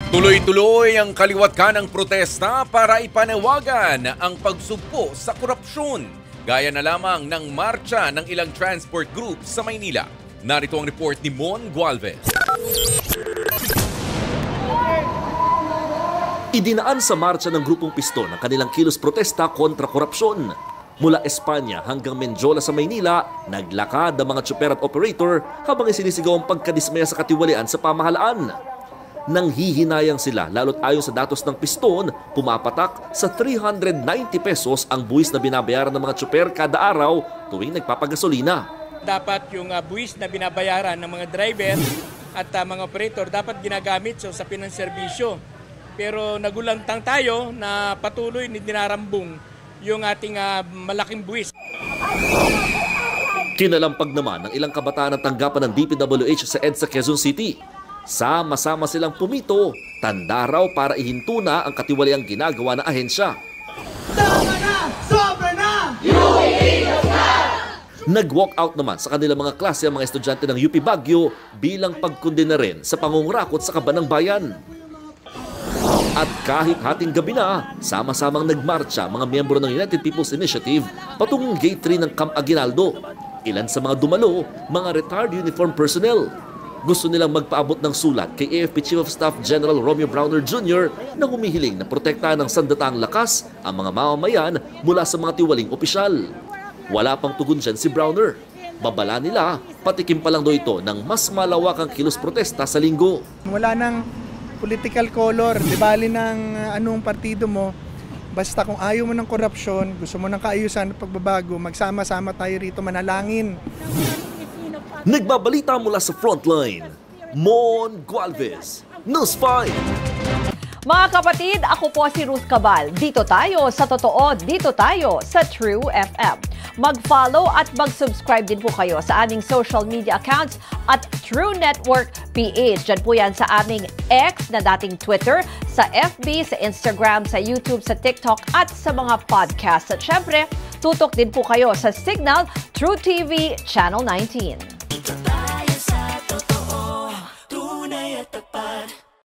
Tuloy-tuloy ang kaliwat kanang protesta para ipanawagan ang pagsugpo sa korupsyon. Gaya na lamang ng marcha ng ilang transport groups sa Maynila. Narito ang report ni Mon Gualvez. Idinaan sa marcha ng grupong Piston ang kanilang kilos protesta kontra korupsyon. Mula Espanya hanggang Menjola sa Maynila, naglakad ang mga tsuper at operator habang isinisigaw ang pagkadismaya sa katiwalian sa pamahalaan. Nanghihinayang sila lalo't ayon sa datos ng Piston, pumapatak sa 390 pesos ang buwis na binabayaran ng mga tsuper kada araw tuwing nagpapagasolina. Dapat yung buwis na binabayaran ng mga driver at mga operator dapat ginagamit sa usapin ng serbisyo. Pero nagulantang tayo na patuloy ni dinarambong yung ating malaking buwis. Kinalampag naman ng ilang kabataan ang tanggapan ng DPWH sa EDSA Quezon City. Sama-sama silang pumito, tanda raw para ihinto na ang katiwaliang ginagawa ng ahensya. Tama na! Sobra na! Nag-walk out naman sa kanilang mga klase ang mga estudyante ng UP Baguio bilang pagkundina rin sa pangungurakot sa kaban ng bayan. At kahit hating gabi na, sama-samang nagmarcha mga miyembro ng United People's Initiative patungong Gate 3 ng Camp Aguinaldo. Ilan sa mga dumalo, mga retired uniform personnel. Gusto nilang magpaabot ng sulat kay AFP Chief of Staff General Romeo Browner Jr. na humihiling na protektahan ng sandataang lakas ang mga mamamayan mula sa mga tiwaling opisyal. Wala pang tugon dyan si Browner. Babala nila, patikim pa lang daw ito ng mas malawakang kilos protesta sa linggo. Wala nang political color, di bali ng anong partido mo, basta kung ayaw mo ng korupsyon, gusto mo ng kaayusan at pagbabago, magsama-sama tayo rito manalangin. Nagbabalita mula sa frontline, Mon Gualvez, News 5. Mga kapatid, ako po si Ruth Cabal. Dito tayo sa totoo, dito tayo sa True FM. Mag-follow at mag-subscribe din po kayo sa aming social media accounts at True Network PH. Diyan po yan sa aming X na dating Twitter, sa FB, sa Instagram, sa YouTube, sa TikTok at sa mga podcast. At syempre, tutok din po kayo sa Signal True TV Channel 19.